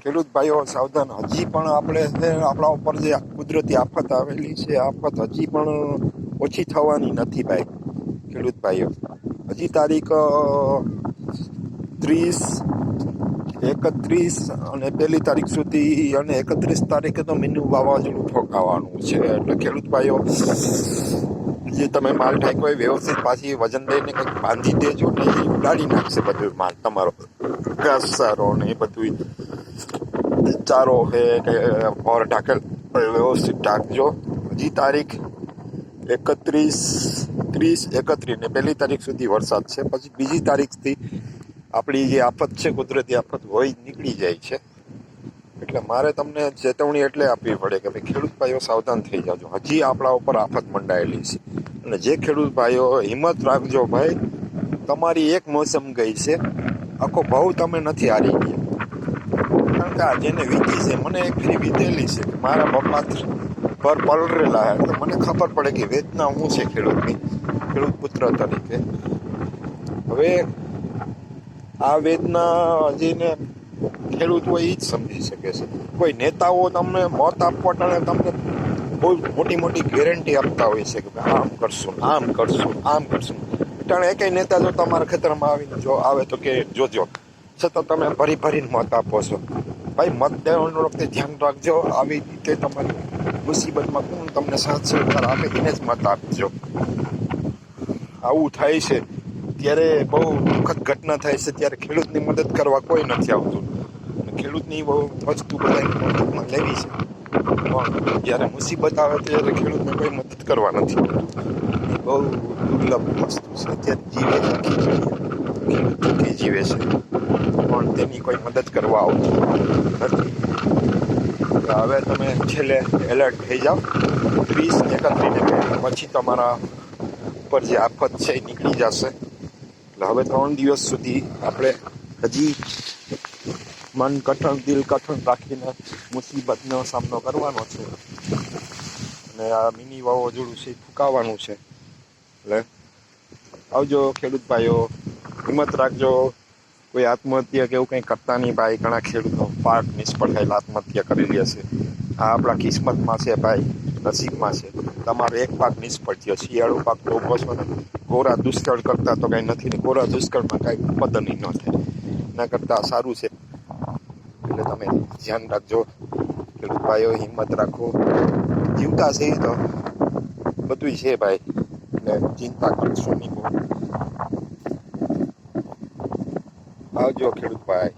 ખેડૂત ભાઈઓ સાવધાન. હજી પણ આપણે આપણા ઉપર જે કુદરતી આફત આવેલી છે, આફત હજી પણ ઓછી થવાની નથી ભાઈ. ખેડૂત ભાઈઓ હજી તારીખ 30, 31 અને 1 તારીખ સુધી અને 31 તારીખે તો મીનું વાવાઝોડું ઠોકાવાનું છે. એટલે ખેડૂત ભાઈઓ જે તમે માલ ઠાક્યો હોય વ્યવસ્થિત પાછી વજન લઈને કંઈક બાંધી દેજો ને, એ ઉડાડી નાખશે બધું માલ તમારો. ઘાસચારો ને એ બધું ચારો છે કે મોર ઢાકેલ વ્યવસ્થિત ઢાંકજો. હજી તારીખ 31, 30, 31 ને 1 તારીખ સુધી વરસાદ છે. પછી 2 તારીખથી આપણી જે આફત છે, કુદરતી આફત હોય નીકળી જાય છે. એટલે મારે તમને ચેતવણી એટલે આપવી પડે કે ભાઈ ખેડૂત ભાઈઓ સાવધાન થઈ જાજો. હજી આપણા ઉપર આફત મંડાયેલી છે. અને જે ખેડૂત ભાઈઓ હિંમત રાખજો ભાઈ, તમારી એક મોસમ ગઈ છે, આખો ભાવ તમે નથી હારી ગયા. કારણ કે આ જેને વીતી છે, મને એક ફરી વીતેલી છે. મારા પપ્પા પર પલરેલા એટલે મને ખબર પડે કે વેદના શું છે ખેડૂતની, ખેડૂત પુત્ર તરીકે. હવે આ વેદના જેને ખેડૂત હોય એ જ સમજી શકે છે. કોઈ નેતાઓ તમને મત આપવા ટાણે તમને બહુ મોટી મોટી ગેરંટી આપતા હોય છે કે આમ કરશું, આમ કરશું, આમ કરશું. ટાણે એકેય નેતા જો તમારા ખેતરમાં આવીને જો આવે તો કે જોજો, છતાં તમે ભરી ભરીને મત આપો છો. ભાઈ મત દેવાનો વખતે ધ્યાન રાખજો. આવી રીતે તમારી મુસીબતમાં કોણ તમને સાથ સહકાર આપે એને જ મત આપજો. આવું થાય છે ત્યારે બહુ દુઃખદ ઘટના થાય છે, ત્યારે ખેડૂતની મદદ કરવા કોઈ નથી આવતું. અને ખેડૂતની બહુ વસ્તુ બધા મદદમાં લેવી છે, પણ જ્યારે મુસીબત આવે ત્યારે ખેડૂતને કોઈ મદદ કરવા નથી આવતું. એ બહુ દુર્લભ વસ્તુ છે. અત્યારે જીવે છે ખેડૂત દુઃખી જીવે છે, પણ તેની કોઈ મદદ કરવા આવતું નથી. હવે તમે છેલ્લે એલર્ટ થઈ જાઓ. 30, 31 પછી તમારા ઉપર જે આફત છે એ નીકળી જશે. એટલે હવે 3 દિવસ સુધી આપણે હજી મન કઠણ, દિલ કઠણ રાખીને મુસીબતનો સામનો કરવાનો છે. અને આ મિની વાવાઝોડું છે એ ફૂંકાવાનું છે. એટલે આવજો ખેડૂત ભાઈઓ, હિંમત રાખજો. કોઈ આત્મહત્યા કે એવું કંઈ કરતા નહીં ભાઈ. ઘણા ખેડૂતો પાક નિષ્ફળ થયેલા આત્મહત્યા કરેલી હશે. આ આપણા કિસ્મતમાં છે ભાઈ, નસીબમાં છે. તમારો એક પાક નિષ્ફળ થયો, શિયાળુ પાક તો ઉભો છો ને. કોરા દુષ્કાળ કરતા તો કાંઈ નથી ને, કોરા દુષ્કાળમાં કાંઈ ઉત્પાદન ન થાય. એના કરતાં સારું છે. એટલે તમે ધ્યાન રાખજો ખેડૂત ભાઈઓ, હિંમત રાખો. જીવતા છે તો બધું છે ભાઈ, એટલે ચિંતા કરશો નહીં. આવજો ખેડૂત ભાઈ.